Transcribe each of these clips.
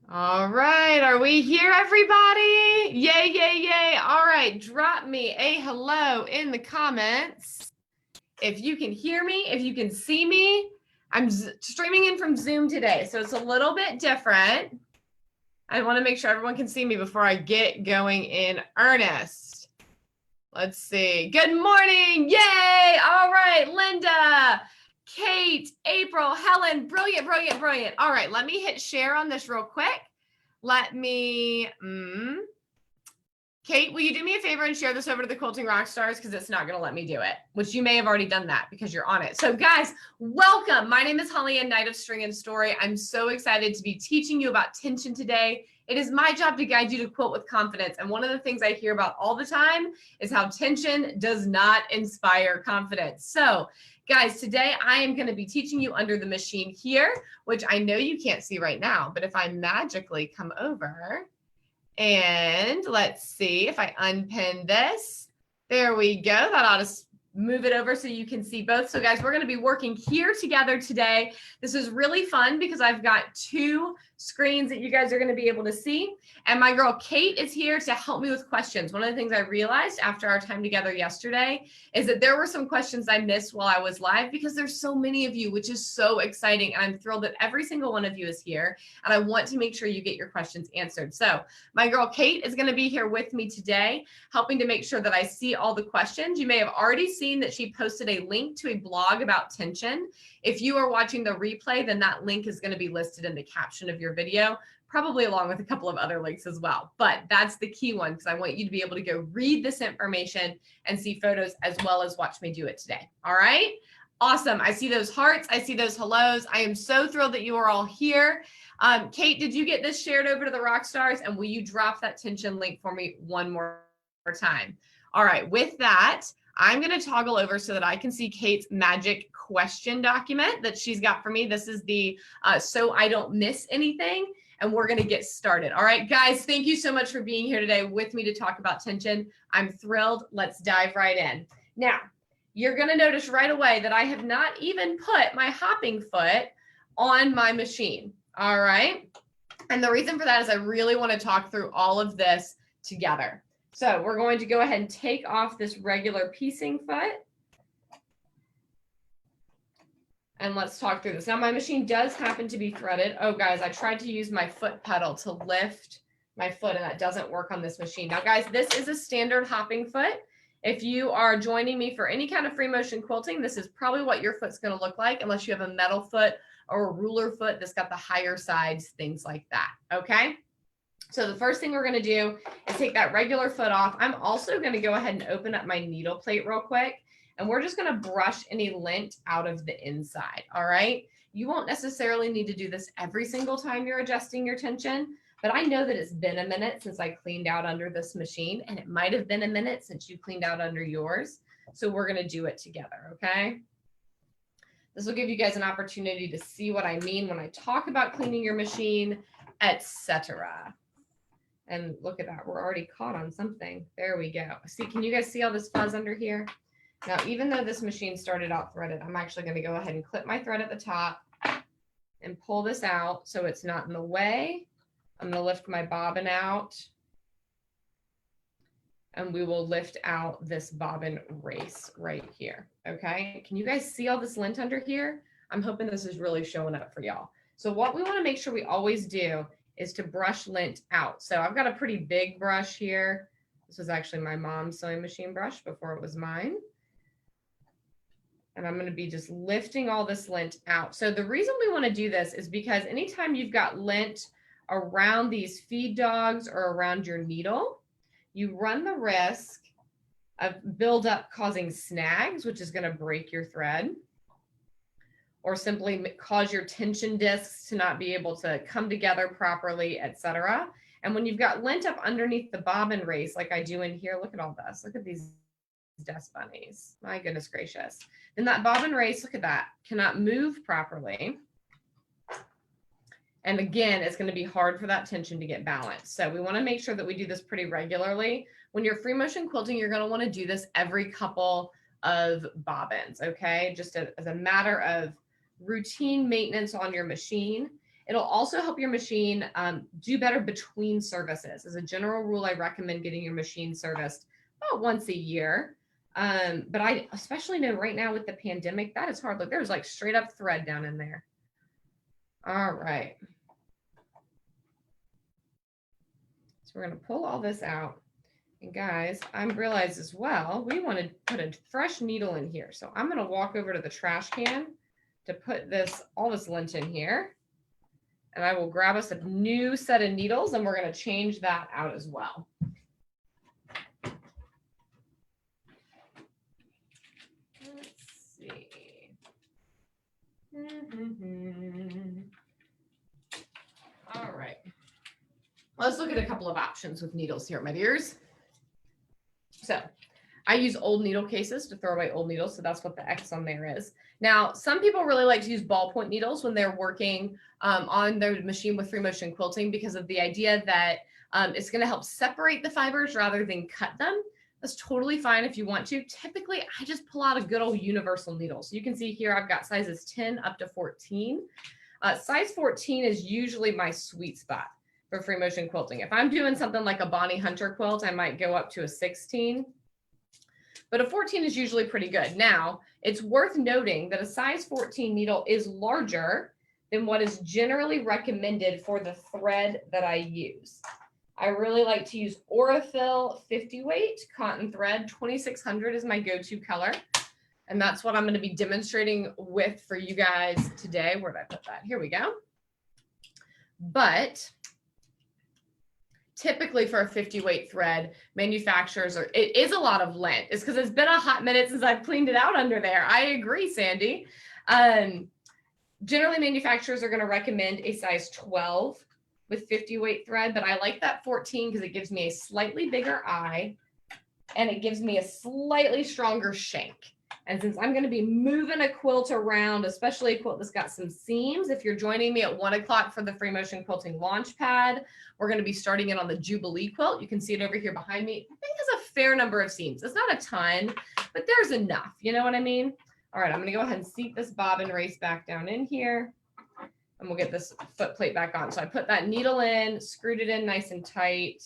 All right, are we here, everybody? Yay, yay, yay. All right, drop me a hello in the comments. If you can hear me, if you can see me, I'm streaming in from Zoom today, so it's a little bit different. I want to make sure everyone can see me before I get going in earnest. Let's see. Good morning. Yay. All right, Linda, Kate, April, Helen, brilliant, brilliant, brilliant. All right, let me hit share on this real quick. Let me, Kate, will you do me a favor and share this over to the Quilting Rockstars? Because it's not going to let me do it, which you may have already done that because you're on it. So guys, welcome. My name is HollyAnne, Knight of String and Story. I'm so excited to be teaching you about tension today. It is my job to guide you to quilt with confidence. And one of the things I hear about all the time is how tension does not inspire confidence. So guys, today I am going to be teaching you under the machine here, which I know you can't see right now, but if I magically come over and let's see if I unpin this, there we go. That ought to move it over so you can see both. So guys, we're going to be working here together today. This is really fun because I've got two screens that you guys are going to be able to see. And my girl Kate is here to help me with questions. One of the things I realized after our time together yesterday is that there were some questions I missed while I was live because there's so many of you, which is so exciting. And I'm thrilled that every single one of you is here. And I want to make sure you get your questions answered. So my girl Kate is going to be here with me today, helping to make sure that I see all the questions. You may have already seen that she posted a link to a blog about tension. If you are watching the replay, then that link is going to be listed in the caption of your video, probably along with a couple of other links as well. But that's the key one because I want you to be able to go read this information and see photos as well as watch me do it today. All right. Awesome. I see those hearts. I see those hellos. I am so thrilled that you are all here. Kate, did you get this shared over to the Rockstars? And will you drop that tension link for me one more time? All right. With that, I'm going to toggle over so that I can see Kate's magic question document that she's got for me. This is the so I don't miss anything. And we're going to get started. All right, guys, thank you so much for being here today with me to talk about tension. I'm thrilled. Let's dive right in. Now, you're going to notice right away that I have not even put my hopping foot on my machine. All right. And the reason for that is I really want to talk through all of this together. So we're going to go ahead and take off this regular piecing foot. And let's talk through this. Now my machine does happen to be threaded. Oh guys, I tried to use my foot pedal to lift my foot and that doesn't work on this machine. Now guys, this is a standard hopping foot. If you are joining me for any kind of free motion quilting, this is probably what your foot's going to look like unless you have a metal foot or a ruler foot that's got the higher sides, things like that. Okay. So the first thing we're going to do is take that regular foot off. I'm also going to go ahead and open up my needle plate real quick. And we're just going to brush any lint out of the inside. All right. You won't necessarily need to do this every single time you're adjusting your tension, but I know that it's been a minute since I cleaned out under this machine, and it might have been a minute since you cleaned out under yours. So we're going to do it together. Okay. This will give you guys an opportunity to see what I mean when I talk about cleaning your machine, etc. And look at that. We're already caught on something. There we go. See, can you guys see all this fuzz under here? Now, even though this machine started out threaded, I'm actually going to go ahead and clip my thread at the top and pull this out so it's not in the way. I'm going to lift my bobbin out and we will lift out this bobbin race right here. Okay. Can you guys see all this lint under here? I'm hoping this is really showing up for y'all. So what we want to make sure we always do is to brush lint out. So I've got a pretty big brush here. This was actually my mom's sewing machine brush before it was mine. And I'm going to be just lifting all this lint out. So the reason we want to do this is because anytime you've got lint around these feed dogs or around your needle, you run the risk of buildup causing snags, which is going to break your thread, or simply cause your tension discs to not be able to come together properly, etc. And when you've got lint up underneath the bobbin race, like I do in here, look at all this. Look at these dust bunnies. My goodness gracious. Then that bobbin race, look at that, cannot move properly. And again, it's going to be hard for that tension to get balanced. So we want to make sure that we do this pretty regularly. When you're free motion quilting, you're going to want to do this every couple of bobbins, okay? Just as a matter of routine maintenance on your machine. It'll also help your machine do better between services. As a general rule, I recommend getting your machine serviced about once a year. But I especially know right now with the pandemic, that is hard. Look, there's like straight up thread down in there. All right. So we're going to pull all this out. And guys, I realized as well, we want to put a fresh needle in here. So I'm going to walk over to the trash can to put all this lint in here. And I will grab us a new set of needles and we're going to change that out as well. Let's see. All right. Let's look at a couple of options with needles here, my dears. So I use old needle cases to throw away old needles. So that's what the X on there is. Now, some people really like to use ballpoint needles when they're working on their machine with free motion quilting because of the idea that it's going to help separate the fibers rather than cut them. That's totally fine if you want to. Typically, I just pull out a good old universal needle. So you can see here, I've got sizes 10 up to 14. Size 14 is usually my sweet spot for free motion quilting. If I'm doing something like a Bonnie Hunter quilt, I might go up to a 16. But a 14 is usually pretty good. Now, it's worth noting that a size 14 needle is larger than what is generally recommended for the thread that I use. I really like to use Aurifil 50 weight cotton thread. 2600 is my go-to color. And that's what I'm going to be demonstrating with for you guys today. Where did I put that? Here we go. But typically for a 50 weight thread, manufacturers it is a lot of lint. It's because it's been a hot minute since I've cleaned it out under there. I agree, Sandy. Generally, manufacturers are going to recommend a size 12 with 50 weight thread, but I like that 14 because it gives me a slightly bigger eye and it gives me a slightly stronger shank. And since I'm going to be moving a quilt around, especially a quilt that's got some seams, if you're joining me at 1 o'clock for the free motion quilting launch pad, we're going to be starting it on the Jubilee quilt. You can see it over here behind me. I think there's a fair number of seams. It's not a ton, but there's enough. You know what I mean? All right, I'm going to go ahead and seat this bobbin race back down in here. And we'll get this foot plate back on. So I put that needle in, screwed it in nice and tight.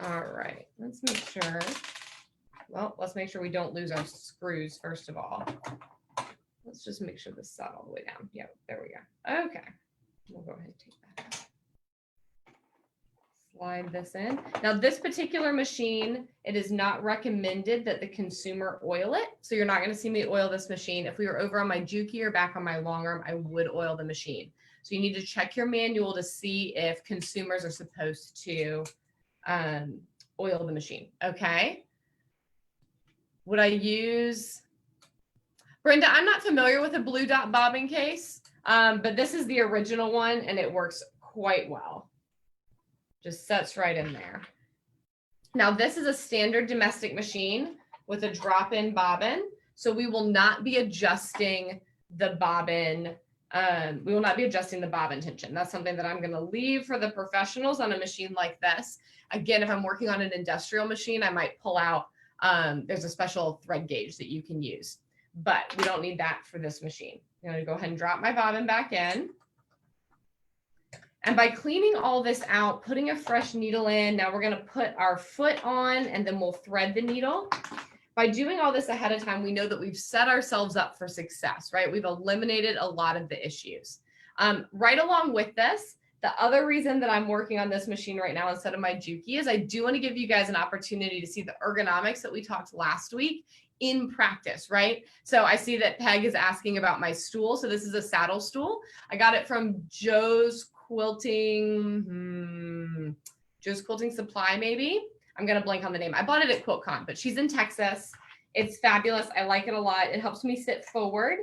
All right, let's make sure. Well, let's make sure we don't lose our screws, first of all. Let's just make sure this is all the way down. Yeah, there we go. Okay, we'll go ahead and take that out. Slide this in. Now, this particular machine, it is not recommended that the consumer oil it. So you're not going to see me oil this machine. If we were over on my Juki or back on my long arm, I would oil the machine. So you need to check your manual to see if consumers are supposed to oil the machine. Okay. Would I use, Brenda, I'm not familiar with a blue dot bobbin case, but this is the original one and it works quite well. Just sets right in there. Now, this is a standard domestic machine with a drop-in bobbin. So we will not be adjusting the bobbin. We will not be adjusting the bobbin tension. That's something that I'm going to leave for the professionals on a machine like this. Again, if I'm working on an industrial machine, I might pull out, there's a special thread gauge that you can use, but we don't need that for this machine. I'm going to go ahead and drop my bobbin back in. And by cleaning all this out, putting a fresh needle in, now we're going to put our foot on and then we'll thread the needle. By doing all this ahead of time, we know that we've set ourselves up for success, right? We've eliminated a lot of the issues. Right along with this, the other reason that I'm working on this machine right now instead of my Juki is I do want to give you guys an opportunity to see the ergonomics that we talked last week in practice, right? So I see that Peg is asking about my stool. So this is a saddle stool. I got it from Joe's Quilting, Joe's Quilting Supply, maybe. I'm going to blank on the name. I bought it at QuiltCon, but she's in Texas. It's fabulous. I like it a lot. It helps me sit forward.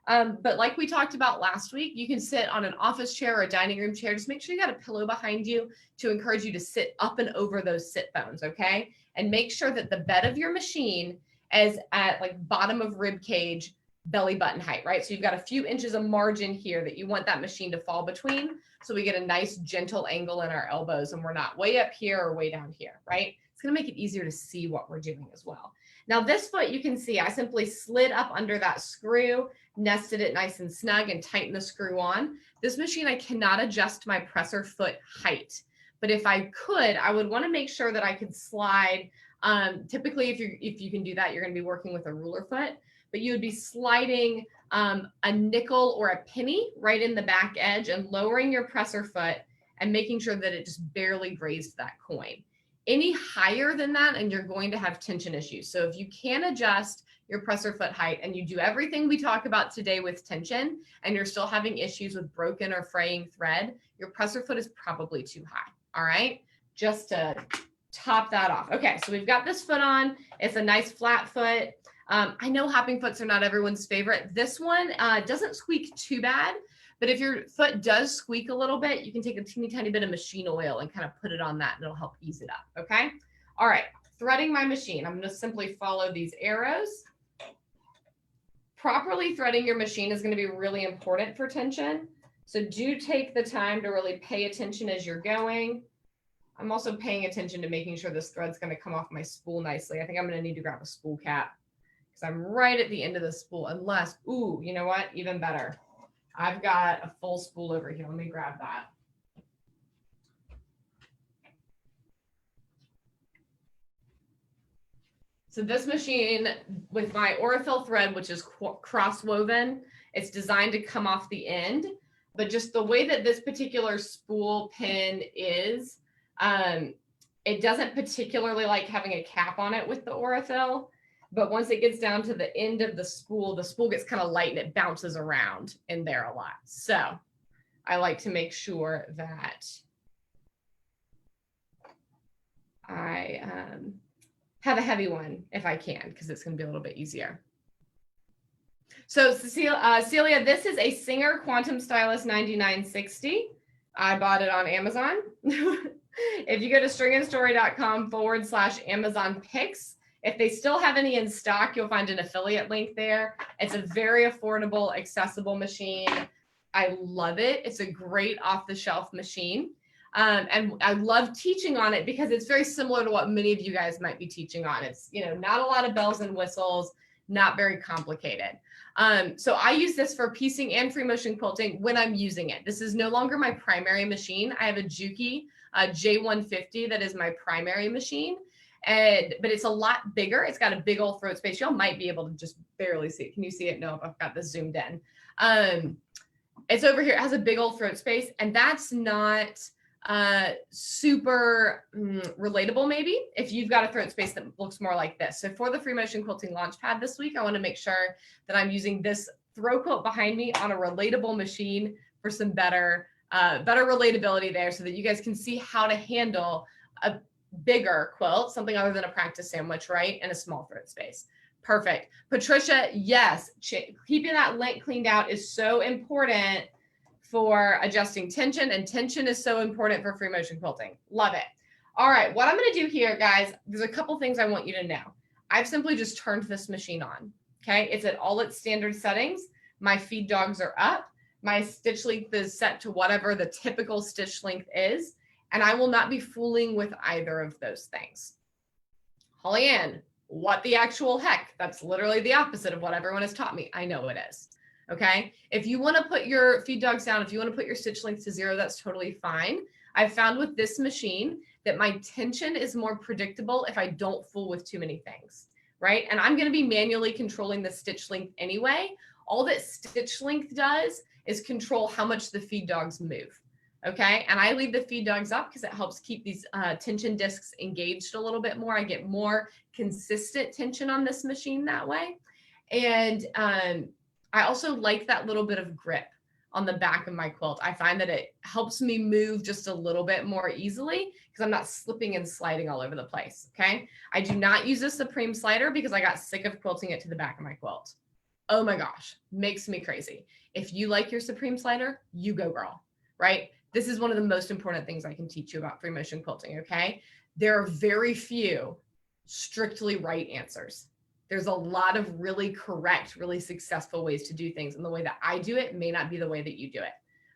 But like we talked about last week, you can sit on an office chair or a dining room chair. Just make sure you got a pillow behind you to encourage you to sit up and over those sit bones, okay? And make sure that the bed of your machine is at like bottom of rib cage, belly button height, right? So you've got a few inches of margin here that you want that machine to fall between. So we get a nice gentle angle in our elbows and we're not way up here or way down here, right? It's going to make it easier to see what we're doing as well. Now this foot, you can see I simply slid up under that screw, nested it nice and snug, and tightened the screw on. This machine, I cannot adjust my presser foot height, but if I could, I would want to make sure that I could slide. Typically, if you can do that, you're going to be working with a ruler foot, but you would be sliding a nickel or a penny right in the back edge and lowering your presser foot and making sure that it just barely grazed that coin. Any higher than that, and you're going to have tension issues. So if you can adjust your presser foot height and you do everything we talk about today with tension and you're still having issues with broken or fraying thread, your presser foot is probably too high. All right, just to top that off. Okay, so we've got this foot on. It's a nice flat foot. I know hopping foots are not everyone's favorite. This one doesn't squeak too bad, but if your foot does squeak a little bit, you can take a teeny tiny bit of machine oil and kind of put it on that and it'll help ease it up, okay? All right, threading my machine. I'm gonna simply follow these arrows. Properly threading your machine is gonna be really important for tension. So do take the time to really pay attention as you're going. I'm also paying attention to making sure this thread's gonna come off my spool nicely. I think I'm gonna need to grab a spool cap because I'm right at the end of the spool unless, ooh, you know what, even better. I've got a full spool over here. Let me grab that. So this machine with my Aurifil thread, which is cross woven, it's designed to come off the end, but just the way that this particular spool pin is, it doesn't particularly like having a cap on it with the Aurifil. But once it gets down to the end of the spool gets kind of light and it bounces around in there a lot. So I like to make sure that I have a heavy one if I can, because it's going to be a little bit easier. So Celia, this is a Singer Quantum Stylist 9960. I bought it on Amazon. If you go to stringandstory.com/Amazon picks, if they still have any in stock, you'll find an affiliate link there. It's a very affordable, accessible machine. I love it. It's a great off-the-shelf machine. And I love teaching on it because it's very similar to what many of you guys might be teaching on. It's, you know, not a lot of bells and whistles, not very complicated. So I use this for piecing and free motion quilting when I'm using it. This is no longer my primary machine. I have a Juki J150 that is my primary machine. But it's a lot bigger. It's got a big old throat space. Y'all might be able to just barely see it. Can you see it? No, I've got this zoomed in. It's over here. It has a big old throat space, and that's not super relatable maybe if you've got a throat space that looks more like this. So for the free motion quilting launchpad this week, I want to make sure that I'm using this throw quilt behind me on a relatable machine for some better relatability there, so that you guys can see how to handle a bigger quilt, something other than a practice sandwich, right? And a small throat space. Perfect. Patricia, yes, keeping that lint cleaned out is so important for adjusting tension, and tension is so important for free motion quilting. Love it. All right, what I'm going to do here, guys, there's a couple things I want you to know. I've simply just turned this machine on. Okay, it's at all its standard settings. My feed dogs are up. My stitch length is set to whatever the typical stitch length is. And I will not be fooling with either of those things. HollyAnne, what the actual heck? That's literally the opposite of what everyone has taught me. I know it is. Okay. If you want to put your feed dogs down, if you want to put your stitch length to 0, that's totally fine. I've found with this machine that my tension is more predictable if I don't fool with too many things, right? And I'm going to be manually controlling the stitch length anyway. All that stitch length does is control how much the feed dogs move. Okay, and I leave the feed dogs up because it helps keep these tension discs engaged a little bit more. I get more consistent tension on this machine that way. And I also like that little bit of grip on the back of my quilt. I find that it helps me move just a little bit more easily because I'm not slipping and sliding all over the place. Okay, I do not use a Supreme slider because I got sick of quilting it to the back of my quilt. Oh my gosh, makes me crazy. If you like your Supreme slider, you go girl, right? This is one of the most important things I can teach you about free motion quilting, okay? There are very few strictly right answers. There's a lot of really correct, really successful ways to do things. And the way that I do it may not be the way that you do it,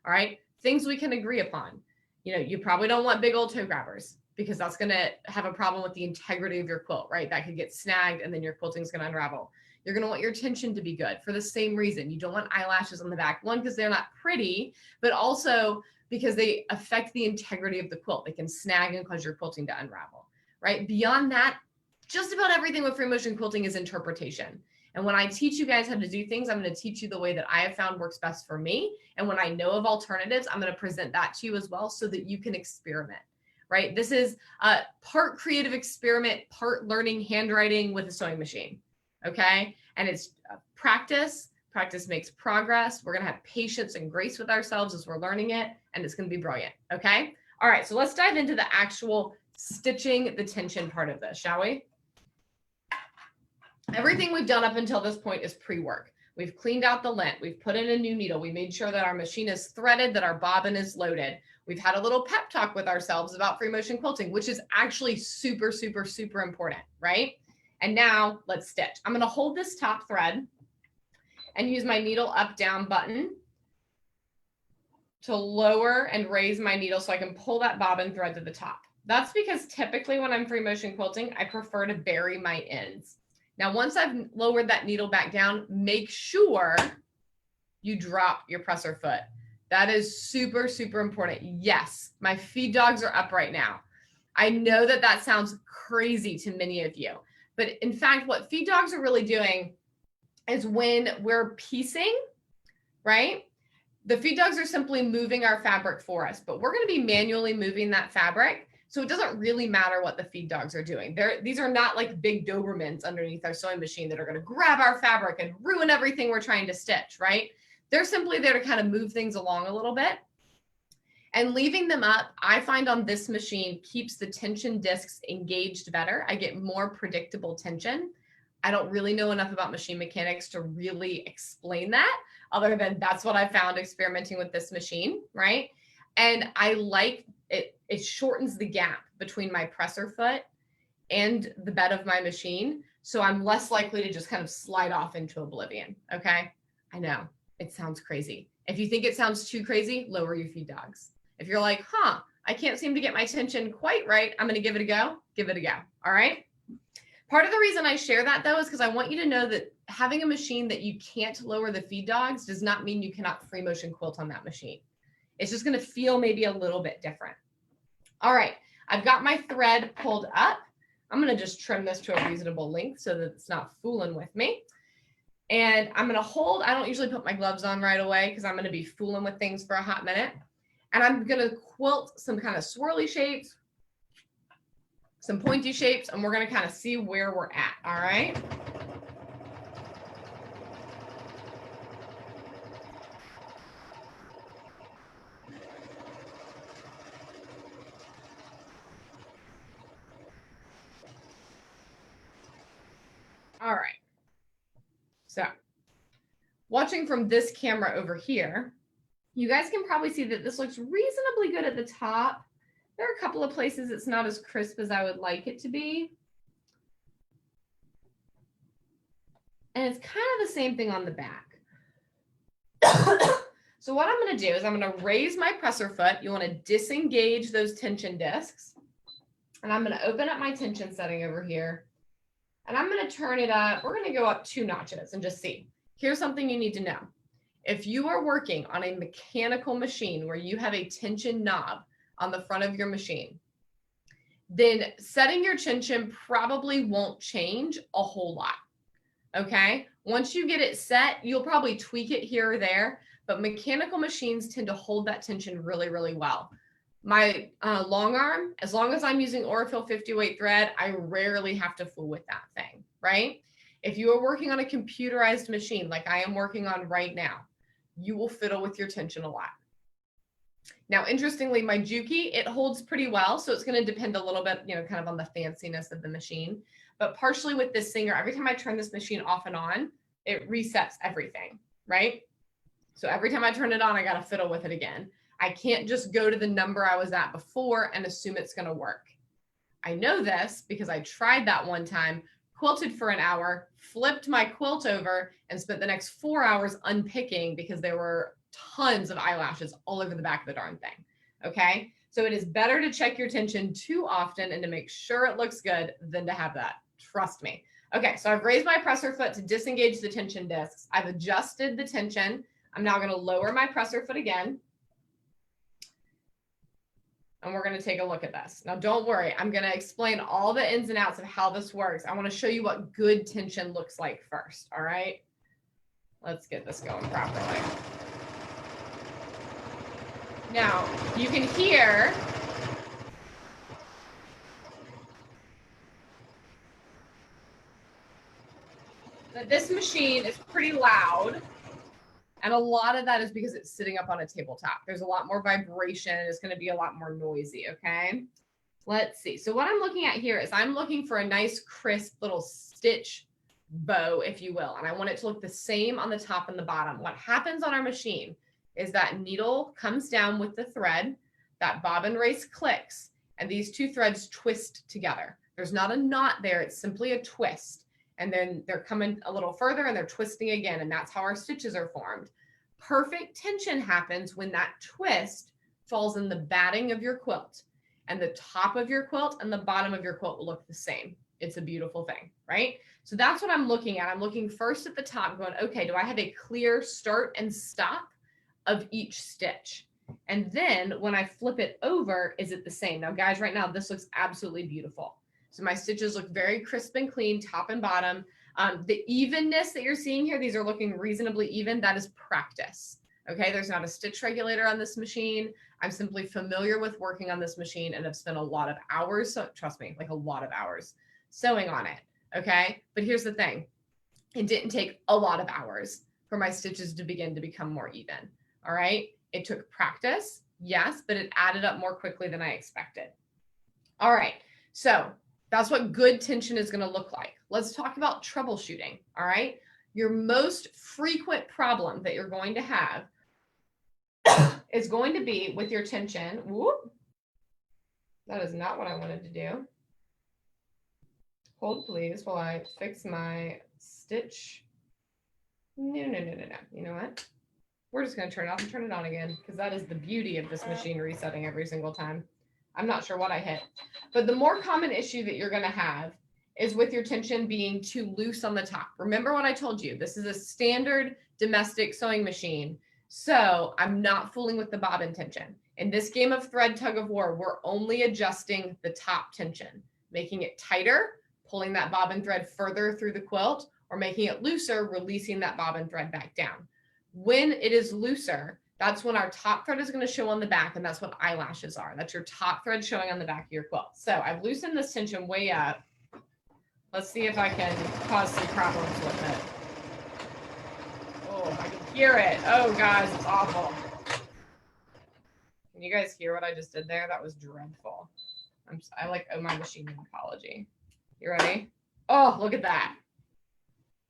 all right? Things we can agree upon. You know, you probably don't want big old toe grabbers because that's going to have a problem with the integrity of your quilt, right? That could get snagged and then your quilting is going to unravel. You're going to want your tension to be good for the same reason. You don't want eyelashes on the back. One, because they're not pretty, but also because they affect the integrity of the quilt. They can snag and cause your quilting to unravel, right? Beyond that, just about everything with free motion quilting is interpretation. And when I teach you guys how to do things, I'm going to teach you the way that I have found works best for me. And when I know of alternatives, I'm going to present that to you as well so that you can experiment, right? This is a part creative experiment, part learning handwriting with a sewing machine, okay? And it's practice. Practice makes progress. We're going to have patience and grace with ourselves as we're learning it, and it's going to be brilliant, okay? All right, so let's dive into the actual stitching the tension part of this, shall we? Everything we've done up until this point is pre-work. We've cleaned out the lint. We've put in a new needle. We made sure that our machine is threaded, that our bobbin is loaded. We've had a little pep talk with ourselves about free motion quilting, which is actually super, super, super important, right? And now let's stitch. I'm going to hold this top thread and use my needle up down button to lower and raise my needle so I can pull that bobbin thread to the top. That's because typically when I'm free motion quilting, I prefer to bury my ends. Now, once I've lowered that needle back down, make sure you drop your presser foot. That is super, super important. Yes, my feed dogs are up right now. I know that that sounds crazy to many of you, but in fact, what feed dogs are really doing is when we're piecing, right? The feed dogs are simply moving our fabric for us, but we're going to be manually moving that fabric. So it doesn't really matter what the feed dogs are doing. These are not like big Dobermans underneath our sewing machine that are going to grab our fabric and ruin everything we're trying to stitch, right? They're simply there to kind of move things along a little bit. And leaving them up, I find on this machine keeps the tension discs engaged better. I get more predictable tension. I don't really know enough about machine mechanics to really explain that, other than that's what I found experimenting with this machine, right? And I like it. It shortens the gap between my presser foot and the bed of my machine. So I'm less likely to just kind of slide off into oblivion. Okay. I know it sounds crazy. If you think it sounds too crazy, lower your feed dogs. If you're like, I can't seem to get my tension quite right, I'm going to give it a go. Give it a go. All right. Part of the reason I share that though, is because I want you to know that having a machine that you can't lower the feed dogs does not mean you cannot free motion quilt on that machine. It's just going to feel maybe a little bit different. All right, I've got my thread pulled up. I'm going to just trim this to a reasonable length so that it's not fooling with me. And I'm going to hold, I don't usually put my gloves on right away because I'm going to be fooling with things for a hot minute. And I'm going to quilt some kind of swirly shapes, some pointy shapes, and we're going to kind of see where we're at. All right. All right. So watching from this camera over here, you guys can probably see that this looks reasonably good at the top. There are a couple of places it's not as crisp as I would like it to be. And it's kind of the same thing on the back. So what I'm going to do is I'm going to raise my presser foot. You want to disengage those tension discs. And I'm going to open up my tension setting over here. And I'm going to turn it up. We're going to go up 2 notches and just see. Here's something you need to know. If you are working on a mechanical machine where you have a tension knob on the front of your machine, then setting your tension probably won't change a whole lot. Okay. Once you get it set, you'll probably tweak it here or there, but mechanical machines tend to hold that tension really, really well. My long arm, as long as I'm using Orifil 50 weight thread, I rarely have to fool with that thing, right? If you are working on a computerized machine like I am working on right now, you will fiddle with your tension a lot. Now, interestingly, my Juki, it holds pretty well. So it's going to depend a little bit, kind of on the fanciness of the machine. But partially with this Singer, every time I turn this machine off and on, it resets everything, right? So every time I turn it on, I got to fiddle with it again. I can't just go to the number I was at before and assume it's going to work. I know this because I tried that one time, quilted for an hour, flipped my quilt over, and spent the next 4 hours unpicking because there were tons of eyelashes all over the back of the darn thing. Okay. So it is better to check your tension too often and to make sure it looks good than to have that. Trust me. Okay, so I've raised my presser foot to disengage the tension discs. I've adjusted the tension. I'm now going to lower my presser foot again. And we're going to take a look at this. Now, don't worry. I'm going to explain all the ins and outs of how this works. I want to show you what good tension looks like first. All right. Let's get this going properly. Now, you can hear that this machine is pretty loud. And a lot of that is because it's sitting up on a tabletop. There's a lot more vibration. It's going to be a lot more noisy, okay? Let's see. So what I'm looking at here is I'm looking for a nice, crisp little stitch bow, if you will. And I want it to look the same on the top and the bottom. What happens on our machine is that needle comes down with the thread, that bobbin race clicks, and these two threads twist together. There's not a knot there. It's simply a twist. And then they're coming a little further and they're twisting again. And that's how our stitches are formed. Perfect tension happens when that twist falls in the batting of your quilt. And the top of your quilt and the bottom of your quilt will look the same. It's a beautiful thing, right? So that's what I'm looking at. I'm looking first at the top going, okay, do I have a clear start and stop of each stitch? And then when I flip it over, is it the same? Now, guys, right now, this looks absolutely beautiful. So my stitches look very crisp and clean, top and bottom. The evenness that you're seeing here, these are looking reasonably even. That is practice. Okay, there's not a stitch regulator on this machine. I'm simply familiar with working on this machine and have spent a lot of hours, so trust me, like a lot of hours sewing on it. Okay, but here's the thing. It didn't take a lot of hours for my stitches to begin to become more even. All right, it took practice, yes, but it added up more quickly than I expected. All right, so that's what good tension is going to look like. Let's talk about troubleshooting. All right. Your most frequent problem that you're going to have is going to be with your tension. Whoop. That is not what I wanted to do. Hold please while I fix my stitch. No. You know what? We're just going to turn it off and turn it on again because that is the beauty of this machine resetting every single time. I'm not sure what I hit, but the more common issue that you're going to have is with your tension being too loose on the top. Remember what I told you, this is a standard domestic sewing machine. So I'm not fooling with the bobbin tension. In this game of thread tug of war, we're only adjusting the top tension, making it tighter, pulling that bobbin thread further through the quilt, or making it looser, releasing that bobbin thread back down. When it is looser, that's when our top thread is going to show on the back, and that's what eyelashes are. That's your top thread showing on the back of your quilt. So I've loosened this tension way up. Let's see if I can cause some problems with it. Oh, I can hear it. Oh, guys, it's awful. Can you guys hear what I just did there? That was dreadful. I like owe my machine an apology. You ready? Oh, look at that.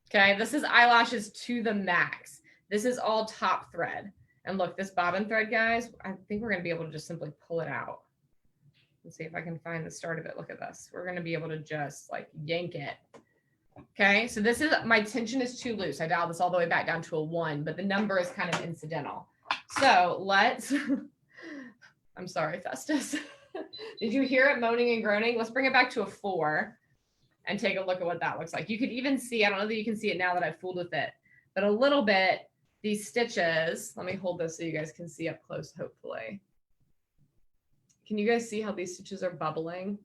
Okay, this is eyelashes to the max. This is all top thread. And look, this bobbin thread, guys, I think we're going to be able to just simply pull it out. Let's see if I can find the start of it. Look at this. We're going to be able to just like yank it. Okay, so this is, my tension is too loose. I dialed this all the way back down to a 1, but the number is kind of incidental. So let's, I'm sorry, Festus. Did you hear it moaning and groaning? Let's bring it back to a 4 and take a look at what that looks like. You could even see, I don't know that you can see it now that I've fooled with it, but a little bit, these stitches, let me hold this so you guys can see up close, hopefully. Can you guys see how these stitches are bubbling?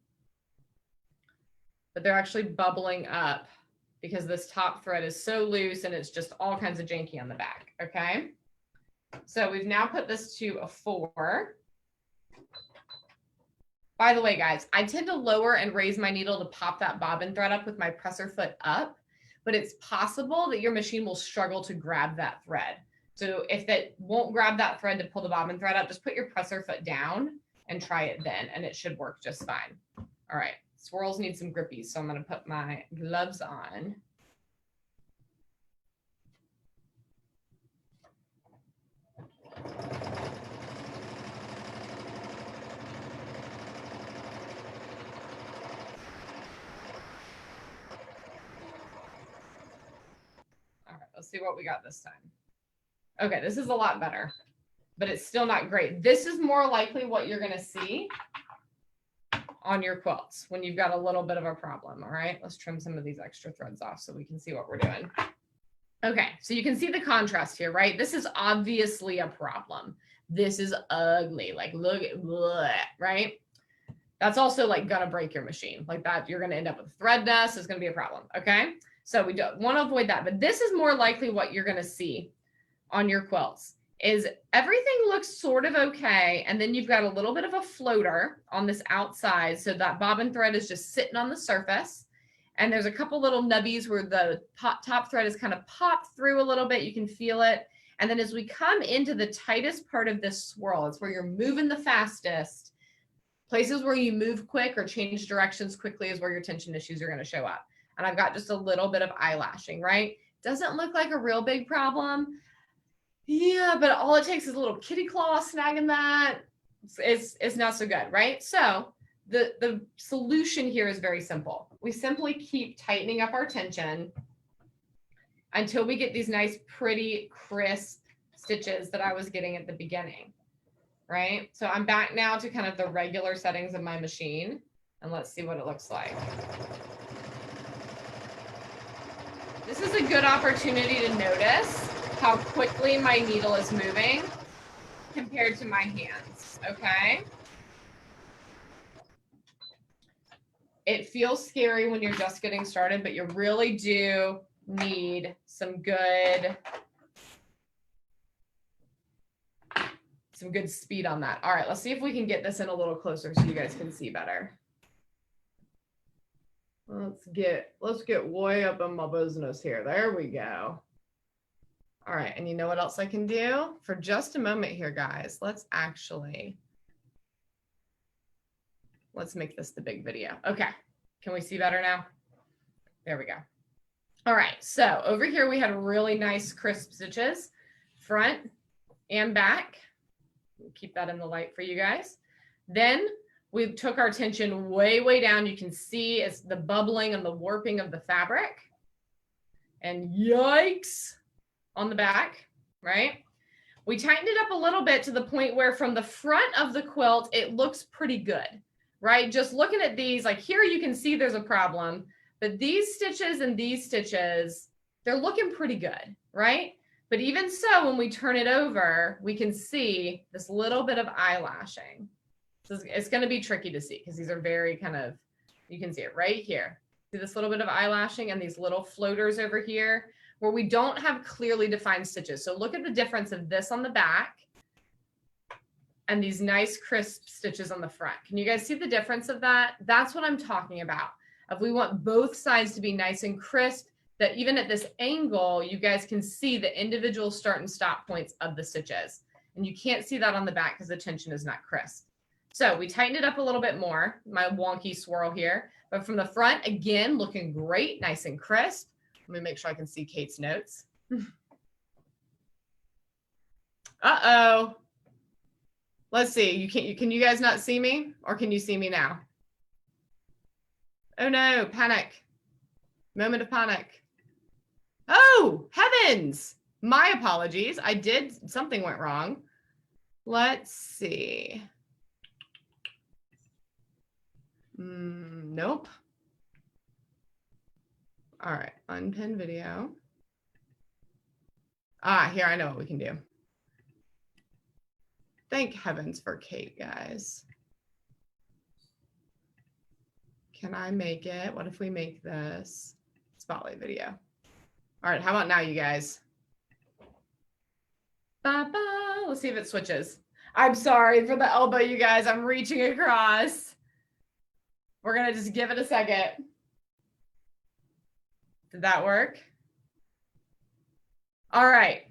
But they're actually bubbling up because this top thread is so loose and it's just all kinds of janky on the back, okay? So we've now put this to a 4. By the way, guys, I tend to lower and raise my needle to pop that bobbin thread up with my presser foot up, but it's possible that your machine will struggle to grab that thread. So if that won't grab that thread to pull the bobbin thread up, just put your presser foot down and try it then, and it should work just fine. All right, swirls need some grippies, so I'm gonna put my gloves on. All right, let's see what we got this time. Okay, this is a lot better. but it's still not great. This is more likely what you're going to see on your quilts when you've got a little bit of a problem. All right, let's trim some of these extra threads off so we can see what we're doing. Okay, so you can see the contrast here, right? This is obviously a problem. This is ugly. Like, look at, bleh, right? That's also like gonna break your machine. Like that, you're gonna end up with thread nest. It's gonna be a problem. Okay, so we don't want to avoid that. But this is more likely what you're gonna see on your quilts. Is everything looks sort of okay, and then you've got a little bit of a floater on this outside, so that bobbin thread is just sitting on the surface, and there's a couple little nubbies where the top thread is kind of popped through a little bit. You can feel it, and then as we come into the tightest part of this swirl, it's where you're moving the fastest. Places where you move quick or change directions quickly is where your tension issues are going to show up. And I've got just a little bit of eyelashing, right? Doesn't look like a real big problem. Yeah, but all it takes is a little kitty claw snagging that. It's not so good, right? So the solution here is very simple. We simply keep tightening up our tension until we get these nice, pretty, crisp stitches that I was getting at the beginning, right? So I'm back now to kind of the regular settings of my machine, and let's see what it looks like. This is a good opportunity to notice how quickly my needle is moving compared to my hands, okay? It feels scary when you're just getting started, but you really do need some good speed on that. All right, let's see if we can get this in a little closer so you guys can see better. Let's get way up in my business here. There we go. All right, and you know what else I can do? For just a moment here, guys, let's make this the big video. Okay, can we see better now? There we go. All right, so over here we had really nice crisp stitches, front and back. Keep that in the light for you guys. Then we took our tension way, way down. You can see it's the bubbling and the warping of the fabric. And yikes on the back, right? We tightened it up a little bit to the point where from the front of the quilt, it looks pretty good, right? Just looking at these, like here you can see there's a problem, but these stitches and these stitches, they're looking pretty good, right? But even so, when we turn it over, we can see this little bit of eyelashing. So it's going to be tricky to see because these are very kind of, you can see it right here. See this little bit of eyelashing and these little floaters over here where we don't have clearly defined stitches. So look at the difference of this on the back and these nice crisp stitches on the front. Can you guys see the difference of that? That's what I'm talking about. If we want both sides to be nice and crisp, that even at this angle, you guys can see the individual start and stop points of the stitches. And you can't see that on the back because the tension is not crisp. So we tightened it up a little bit more, my wonky swirl here. But from the front, again, looking great, nice and crisp. Let me make sure I can see Kate's notes. Uh-oh. Let's see. Can you guys not see me? Or can you see me now? Oh no, panic. Moment of panic. Oh, heavens. My apologies. Something went wrong. Let's see. Nope. All right, unpin video. Here, I know what we can do. Thank heavens for Kate, guys. Can I make it? What if we make this spotlight video? All right, how about now, you guys? Ba-ba. Let's see if it switches. I'm sorry for the elbow, you guys. I'm reaching across. We're going to just give it a second. Did that work? All right.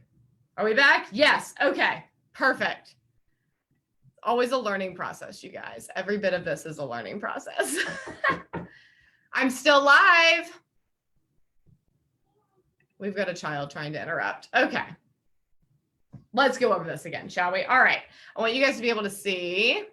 Are we back? Yes. Okay. Perfect. Always a learning process, you guys. Every bit of this is a learning process. I'm still live. We've got a child trying to interrupt. Okay. Let's go over this again, shall we? All right. I want you guys to be able to see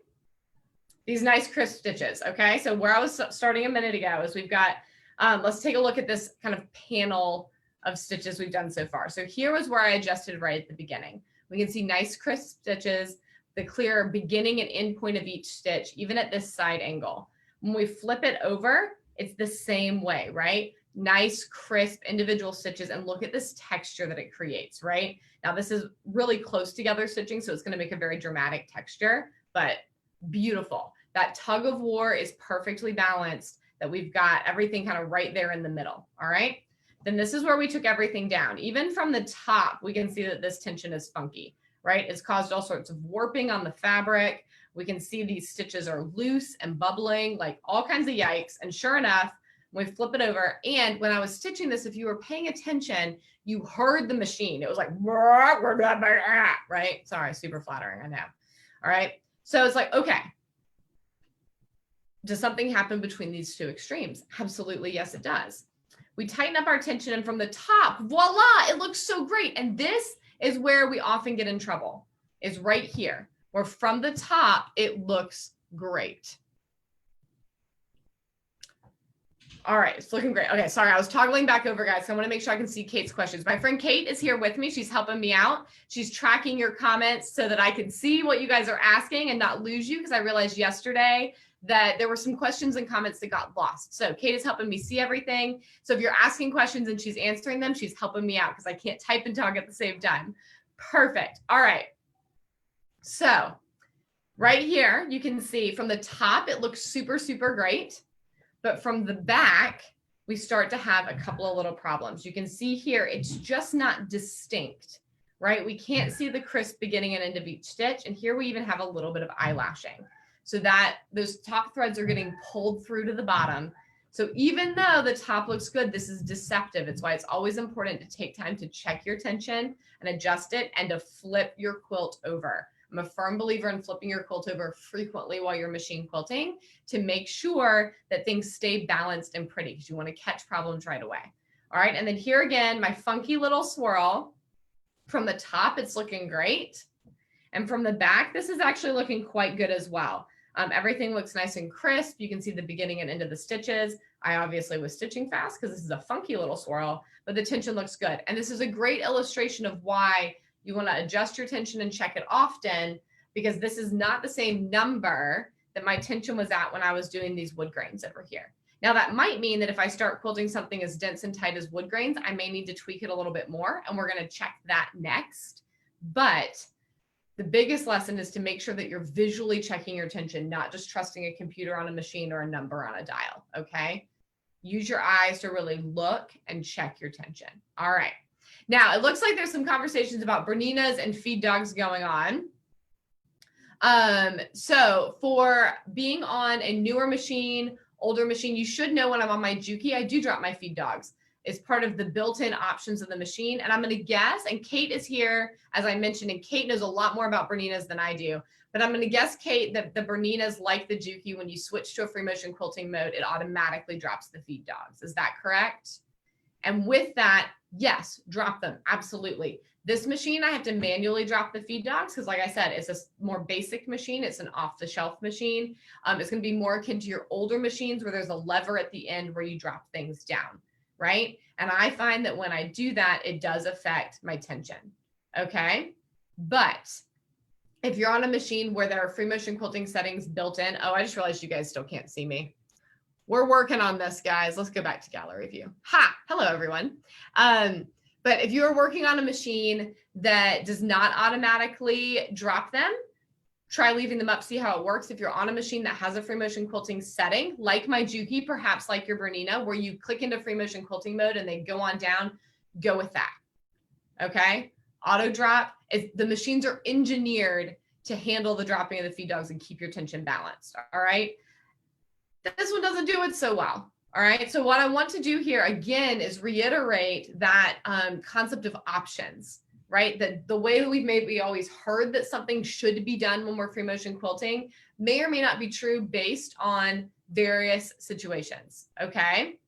these nice crisp stitches. Okay. So where I was starting a minute ago is we've got, let's take a look at this kind of panel of stitches we've done so far. So here was where I adjusted right at the beginning. We can see nice crisp stitches, the clear beginning and end point of each stitch, even at this side angle. When we flip it over, it's the same way, right? Nice, crisp individual stitches, and look at this texture that it creates, right? Now this is really close together stitching, so it's going to make a very dramatic texture, but beautiful. That tug of war is perfectly balanced, that we've got everything kind of right there in the middle, all right? Then this is where we took everything down. Even from the top, we can see that this tension is funky, right? It's caused all sorts of warping on the fabric. We can see these stitches are loose and bubbling, like all kinds of yikes. And sure enough, we flip it over. And when I was stitching this, if you were paying attention, you heard the machine. It was like, right? Sorry, super flattering, I know. All right. So it's like, okay, does something happen between these two extremes? Absolutely, yes, it does. We tighten up our tension, and from the top, voila, it looks so great. And this is where we often get in trouble, is right here, where from the top, it looks great. All right, it's looking great. Okay, sorry, I was toggling back over, guys. So I want to make sure I can see Kate's questions. My friend Kate is here with me. She's helping me out. She's tracking your comments so that I can see what you guys are asking and not lose you, because I realized yesterday that there were some questions and comments that got lost. So Kate is helping me see everything. So if you're asking questions and she's answering them, she's helping me out because I can't type and talk at the same time. Perfect. All right. So right here, you can see from the top, it looks super, super great. But from the back, we start to have a couple of little problems. You can see here, it's just not distinct, right? We can't see the crisp beginning and end of each stitch. And here we even have a little bit of eyelashing, so that those top threads are getting pulled through to the bottom. So even though the top looks good, this is deceptive. It's why it's always important to take time to check your tension and adjust it, and to flip your quilt over. I'm a firm believer in flipping your quilt over frequently while you're machine quilting to make sure that things stay balanced and pretty, because you want to catch problems right away. All right, and then here again, my funky little swirl. From the top, it's looking great. And from the back, this is actually looking quite good as well. Everything looks nice and crisp. You can see the beginning and end of the stitches. I obviously was stitching fast because this is a funky little swirl, but the tension looks good. And this is a great illustration of why you want to adjust your tension and check it often, because this is not the same number that my tension was at when I was doing these wood grains over here. Now that might mean that if I start quilting something as dense and tight as wood grains, I may need to tweak it a little bit more, and we're going to check that next. But the biggest lesson is to make sure that you're visually checking your tension, not just trusting a computer on a machine or a number on a dial, okay? Use your eyes to really look and check your tension. All right. Now, it looks like there's some conversations about Berninas and feed dogs going on. So for being on a newer machine, older machine, you should know when I'm on my Juki, I do drop my feed dogs. It's part of the built-in options of the machine. And I'm going to guess, and Kate is here, as I mentioned, and Kate knows a lot more about Berninas than I do, but I'm going to guess, Kate, that the Berninas, like the Juki, when you switch to a free motion quilting mode, it automatically drops the feed dogs. Is that correct? And with that, yes, drop them. Absolutely. This machine, I have to manually drop the feed dogs because, like I said, it's a more basic machine. It's an off-the-shelf machine. It's going to be more akin to your older machines where there's a lever at the end where you drop things down, right? And I find that when I do that, it does affect my tension, okay? But if you're on a machine where there are free motion quilting settings built in, oh, I just realized you guys still can't see me. We're working on this, guys. Let's go back to gallery view. Ha! Hello, everyone. But if you're working on a machine that does not automatically drop them, try leaving them up, see how it works. If you're on a machine that has a free motion quilting setting, like my Juki, perhaps like your Bernina, where you click into free motion quilting mode and they go on down, go with that, okay? Auto drop, the machines are engineered to handle the dropping of the feed dogs and keep your tension balanced, all right? This one doesn't do it so well. All right. So what I want to do here again is reiterate that concept of options, right? That the way that we always heard that something should be done when we're free motion quilting may or may not be true based on various situations. Okay.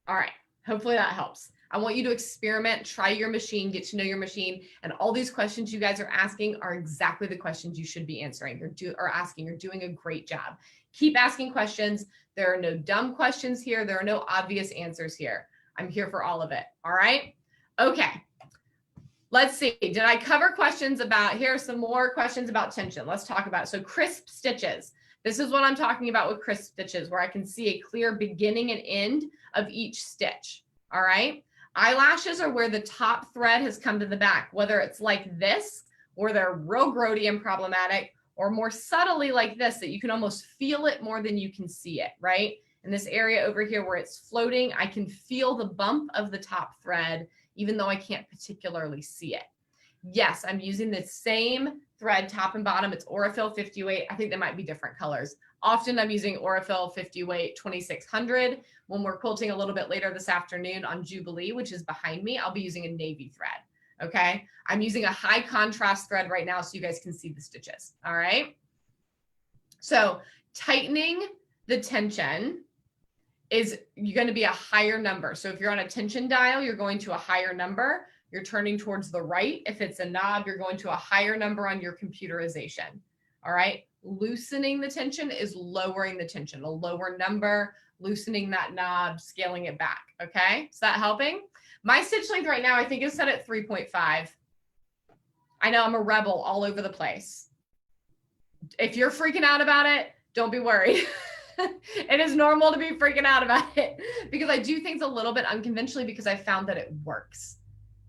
All right. Hopefully that helps. I want you to experiment, try your machine, get to know your machine. And all these questions you guys are asking are exactly the questions you should be answering or asking. You're doing a great job. Keep asking questions. There are no dumb questions here. There are no obvious answers here. I'm here for all of it. All right. Okay. Let's see. Did I cover questions about, here are some more questions about tension. Let's talk about it. So crisp stitches. This is what I'm talking about with crisp stitches, where I can see a clear beginning and end of each stitch. All right. Eyelashes are where the top thread has come to the back, whether it's like this, or they're real grody and problematic, or more subtly like this, that you can almost feel it more than you can see it, right? In this area over here where it's floating, I can feel the bump of the top thread, even though I can't particularly see it. Yes, I'm using the same thread top and bottom. It's Aurifil 50 weight. I think they might be different colors. Often I'm using Aurifil 50 weight 2600. When we're quilting a little bit later this afternoon on Jubilee, which is behind me, I'll be using a navy thread. Okay. I'm using a high contrast thread right now so you guys can see the stitches. All right. So tightening the tension is going to be a higher number. So if you're on a tension dial, you're going to a higher number. You're turning towards the right. If it's a knob, you're going to a higher number on your computerization. All right. Loosening the tension is lowering the tension, a lower number, loosening that knob, scaling it back. Okay. Is that helping? My stitch length right now, I think is set at 3.5. I know I'm a rebel all over the place. If you're freaking out about it, don't be worried. It is normal to be freaking out about it because I do things a little bit unconventionally because I found that it works,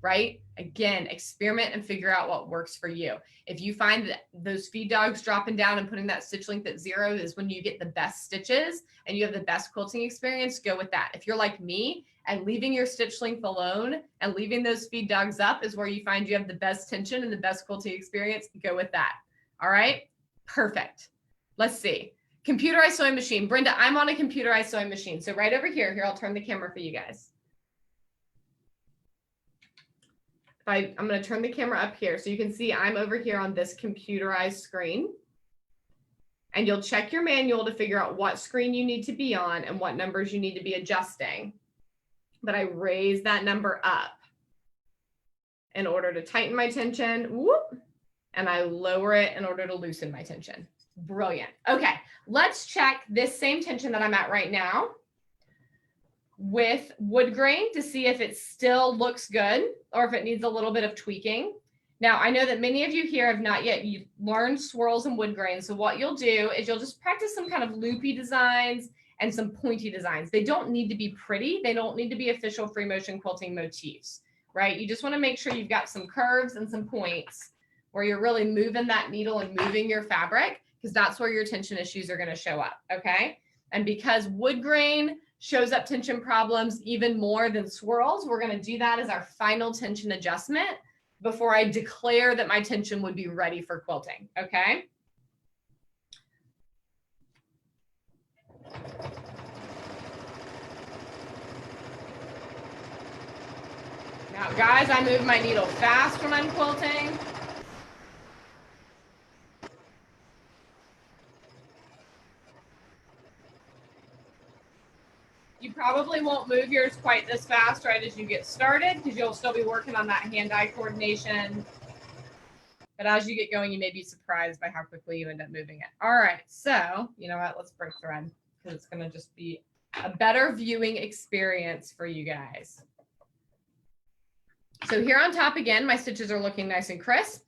right? Again, experiment and figure out what works for you. If you find that those feed dogs dropping down and putting that stitch length at 0 is when you get the best stitches and you have the best quilting experience, go with that. If you're like me and leaving your stitch length alone and leaving those feed dogs up is where you find you have the best tension and the best quilting experience, go with that. All right, perfect. Let's see. Computerized sewing machine. Brenda, I'm on a computerized sewing machine. So right over here, I'll turn the camera for you guys. I'm going to turn the camera up here so you can see I'm over here on this computerized screen. And you'll check your manual to figure out what screen you need to be on and what numbers you need to be adjusting. But I raise that number up in order to tighten my tension. Whoop, and I lower it in order to loosen my tension. Brilliant. Okay, let's check this same tension that I'm at right now with wood grain to see if it still looks good or if it needs a little bit of tweaking. Now, I know that many of you here have not yet learned swirls and wood grain. So what you'll do is you'll just practice some kind of loopy designs and some pointy designs. They don't need to be pretty. They don't need to be official free motion quilting motifs, right? You just want to make sure you've got some curves and some points where you're really moving that needle and moving your fabric, because that's where your tension issues are going to show up. Okay. And because wood grain shows up tension problems even more than swirls, we're going to do that as our final tension adjustment before I declare that my tension would be ready for quilting. Okay. Now, guys, I move my needle fast when I'm quilting. You probably won't move yours quite this fast right as you get started because you'll still be working on that hand-eye coordination. But as you get going, you may be surprised by how quickly you end up moving it. All right, so you know what? Let's break thread because it's going to just be a better viewing experience for you guys. So here on top again, my stitches are looking nice and crisp.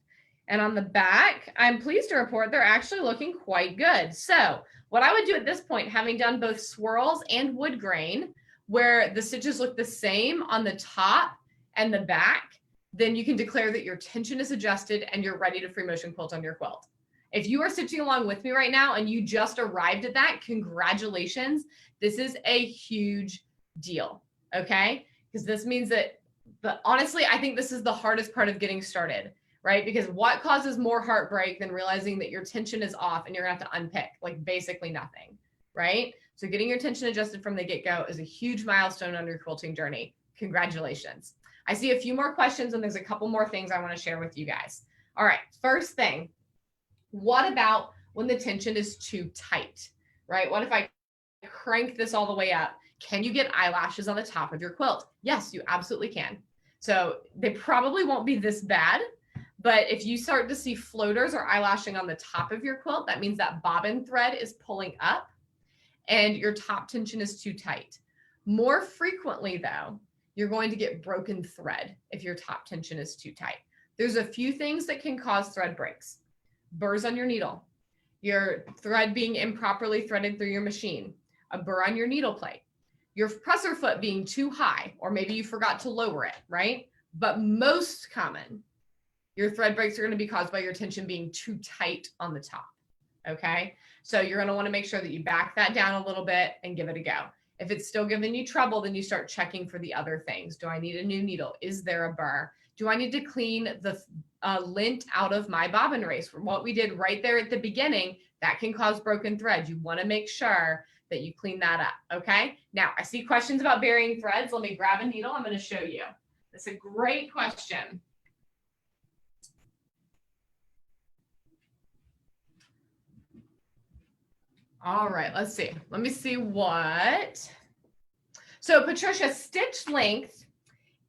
And on the back, I'm pleased to report they're actually looking quite good. So what I would do at this point, having done both swirls and wood grain, where the stitches look the same on the top and the back, then you can declare that your tension is adjusted and you're ready to free motion quilt on your quilt. If you are stitching along with me right now and you just arrived at that, congratulations. This is a huge deal, okay? Because this means that, but honestly, I think this is the hardest part of getting started, right? Because what causes more heartbreak than realizing that your tension is off and you're gonna have to unpick like basically nothing, right? So getting your tension adjusted from the get-go is a huge milestone on your quilting journey. Congratulations. I see a few more questions and there's a couple more things I want to share with you guys. All right, first thing, what about when the tension is too tight, right? What if I crank this all the way up? Can you get eyelashes on the top of your quilt? Yes, you absolutely can. So they probably won't be this bad, but if you start to see floaters or eyelashing on the top of your quilt, that means that bobbin thread is pulling up and your top tension is too tight. More frequently though, you're going to get broken thread if your top tension is too tight. There's a few things that can cause thread breaks. Burrs on your needle, your thread being improperly threaded through your machine, a burr on your needle plate, your presser foot being too high, or maybe you forgot to lower it, right? But most common, your thread breaks are going to be caused by your tension being too tight on the top. Okay, so you're going to want to make sure that you back that down a little bit and give it a go. If it's still giving you trouble, then you start checking for the other things. Do I need a new needle? Is there a burr? Do I need to clean the lint out of my bobbin race? What we did right there at the beginning, that can cause broken threads. You want to make sure that you clean that up. Okay, now I see questions about burying threads. Let me grab a needle. I'm going to show you. That's a great question. All right, let's see. Let me see what. So Patricia, stitch length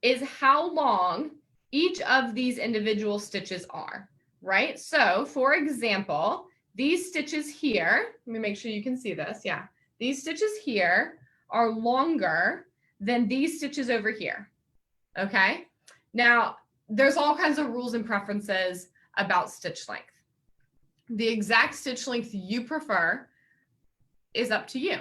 is how long each of these individual stitches are, right? So for example, these stitches here, let me make sure you can see this. Yeah, these stitches here are longer than these stitches over here. Okay. Now there's all kinds of rules and preferences about stitch length. The exact stitch length you prefer is up to you.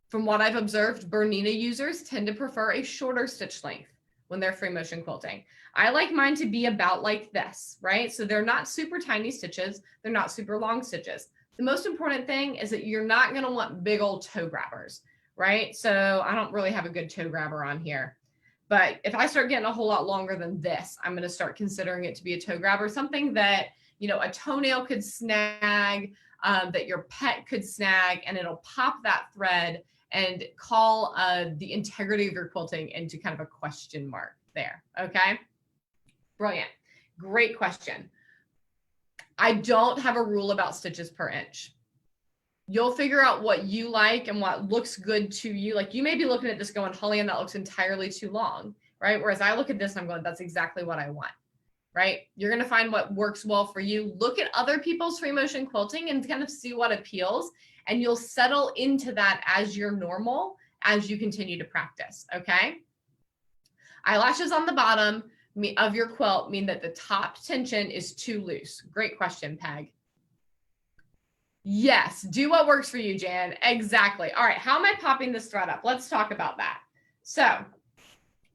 From what I've observed, Bernina users tend to prefer a shorter stitch length when they're free motion quilting. I like mine to be about like this, right? So they're not super tiny stitches. They're not super long stitches. The most important thing is that you're not going to want big old toe grabbers, right? So I don't really have a good toe grabber on here. But if I start getting a whole lot longer than this, I'm going to start considering it to be a toe grabber, something that, you know, a toenail could snag, that your pet could snag, and it'll pop that thread and call the integrity of your quilting into kind of a question mark there. Okay, brilliant, great question. I don't have a rule about stitches per inch. You'll figure out what you like and what looks good to you. Like you may be looking at this going, HollyAnne, that looks entirely too long, right? Whereas I look at this and I'm going, that's exactly what I want. Right? You're going to find what works well for you. Look at other people's free motion quilting and kind of see what appeals, and you'll settle into that as your normal as you continue to practice. Okay. Eyelashes on the bottom of your quilt mean that the top tension is too loose. Great question, Peg. Yes. Do what works for you, Jan. Exactly. All right. How am I popping this thread up? Let's talk about that. So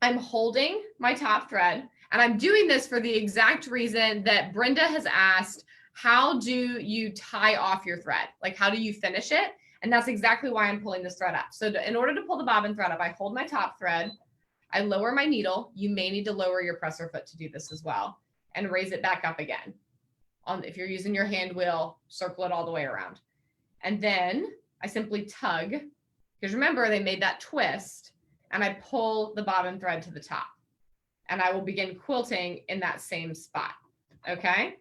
I'm holding my top thread. And I'm doing this for the exact reason that Brenda has asked, how do you tie off your thread? Like, how do you finish it? And that's exactly why I'm pulling this thread up. So in order to pull the bobbin thread up, I hold my top thread, I lower my needle. You may need to lower your presser foot to do this as well, and raise it back up again. If you're using your hand wheel, circle it all the way around. And then I simply tug, because remember, they made that twist, and I pull the bobbin thread to the top. And I will begin quilting in that same spot. Okay.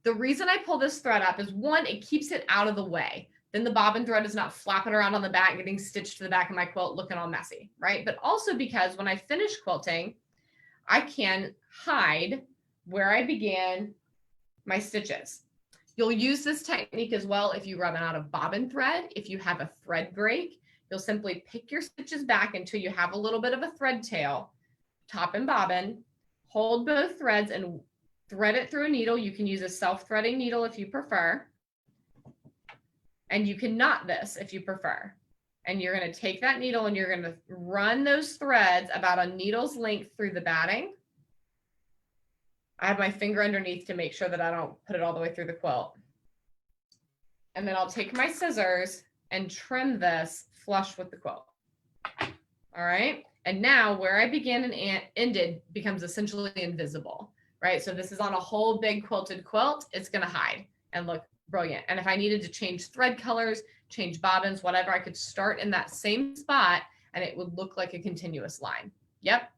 The reason I pull this thread up is, one, it keeps it out of the way. Then the bobbin thread is not flapping around on the back, getting stitched to the back of my quilt, looking all messy, right? But also because when I finish quilting, I can hide where I began my stitches. You'll use this technique as well if you run out of bobbin thread. If you have a thread break, you'll simply pick your stitches back until you have a little bit of a thread tail, top and bobbin, hold both threads and thread it through a needle. You can use a self-threading needle if you prefer. And you can knot this if you prefer. And you're going to take that needle and you're going to run those threads about a needle's length through the batting. I have my finger underneath to make sure that I don't put it all the way through the quilt. And then I'll take my scissors and trim this flush with the quilt. All right. And now where I began and ended becomes essentially invisible, right? So this is on a whole big quilted quilt. It's going to hide and look brilliant. And if I needed to change thread colors, change bobbins, whatever, I could start in that same spot and it would look like a continuous line. Yep.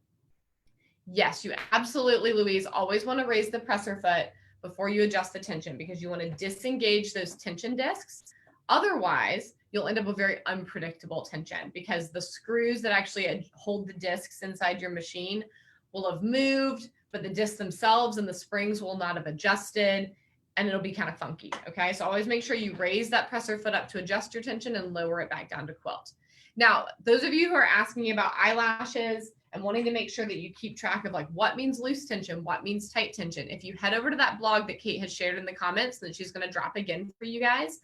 Yes, you absolutely, Louise, always want to raise the presser foot before you adjust the tension, because you want to disengage those tension discs. Otherwise, you'll end up with very unpredictable tension, because the screws that actually hold the discs inside your machine will have moved, but the discs themselves and the springs will not have adjusted, and it'll be kind of funky. Okay, so always make sure you raise that presser foot up to adjust your tension and lower it back down to quilt. Now, those of you who are asking about eyelashes and wanting to make sure that you keep track of like what means loose tension, what means tight tension. If you head over to that blog that Kate has shared in the comments that she's going to drop again for you guys,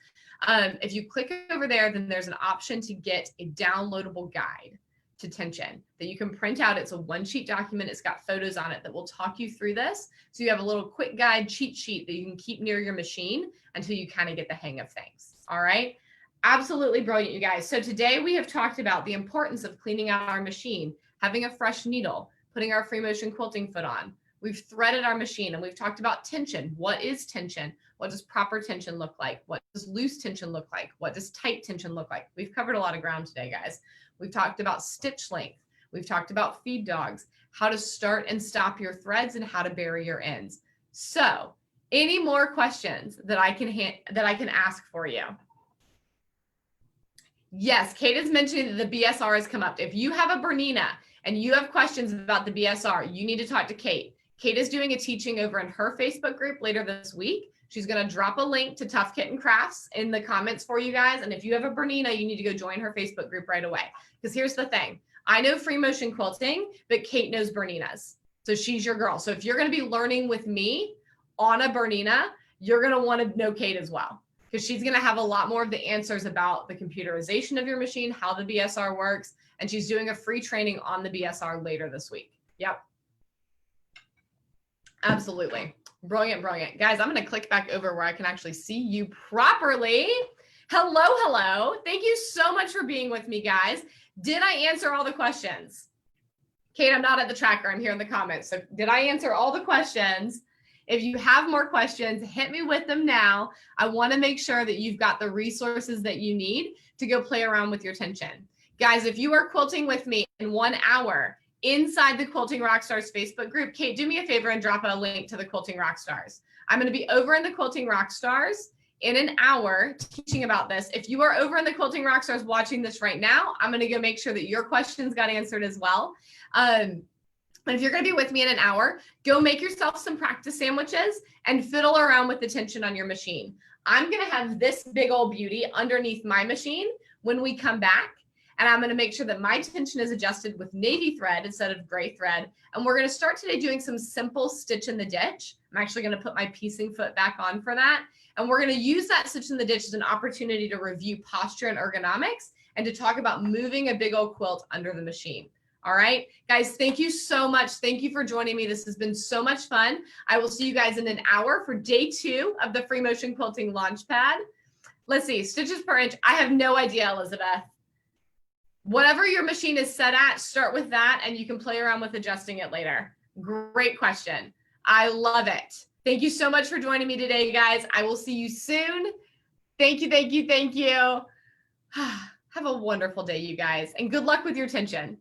if you click over there, then there's an option to get a downloadable guide to tension that you can print out. It's a one-sheet document. It's got photos on it that will talk you through this. So you have a little quick guide cheat sheet that you can keep near your machine until you kind of get the hang of things. All right. Absolutely brilliant, you guys. So today we have talked about the importance of cleaning out our machine, having a fresh needle, putting our free motion quilting foot on. We've threaded our machine and we've talked about tension. What is tension? What does proper tension look like? What does loose tension look like? What does tight tension look like? We've covered a lot of ground today, guys. We've talked about stitch length. We've talked about feed dogs, how to start and stop your threads, and how to bury your ends. So, any more questions that I can ask for you? Yes, Kate is mentioning that the BSR has come up. If you have a Bernina and you have questions about the BSR, you need to talk to Kate. Kate is doing a teaching over in her Facebook group later this week. She's going to drop a link to Tough Kitten Crafts in the comments for you guys. And if you have a Bernina, you need to go join her Facebook group right away. Because here's the thing. I know free motion quilting, but Kate knows Berninas. So she's your girl. So if you're going to be learning with me on a Bernina, you're going to want to know Kate as well, because she's going to have a lot more of the answers about the computerization of your machine, how the BSR works. And she's doing a free training on the BSR later this week. Yep. Absolutely. Brilliant, brilliant. Guys, I'm going to click back over where I can actually see you properly. Hello, hello. Thank you so much for being with me, guys. Did I answer all the questions? Kate, I'm not at the tracker. I'm here in the comments. So did I answer all the questions? If you have more questions, hit me with them now. I want to make sure that you've got the resources that you need to go play around with your tension. Guys, if you are quilting with me in 1 hour, inside the Quilting Rockstars Facebook group, Kate, do me a favor and drop a link to the Quilting Rockstars. I'm going to be over in the Quilting Rockstars in an hour teaching about this. If you are over in the Quilting Rockstars watching this right now, I'm going to go make sure that your questions got answered as well. And if you're going to be with me in an hour, go make yourself some practice sandwiches and fiddle around with the tension on your machine. I'm going to have this big old beauty underneath my machine when we come back. And I'm going to make sure that my tension is adjusted with navy thread instead of gray thread. And we're going to start today doing some simple stitch in the ditch. I'm actually going to put my piecing foot back on for that. And we're going to use that stitch in the ditch as an opportunity to review posture and ergonomics and to talk about moving a big old quilt under the machine. All right, guys, thank you so much. Thank you for joining me. This has been so much fun. I will see you guys in an hour for day 2 of the Free Motion Quilting Launchpad. Let's see, stitches per inch. I have no idea, Elizabeth. Whatever your machine is set at, start with that and you can play around with adjusting it later. Great question. I love it. Thank you so much for joining me today, guys. I will see you soon. Thank you, thank you, thank you. Have a wonderful day, you guys, and good luck with your tension.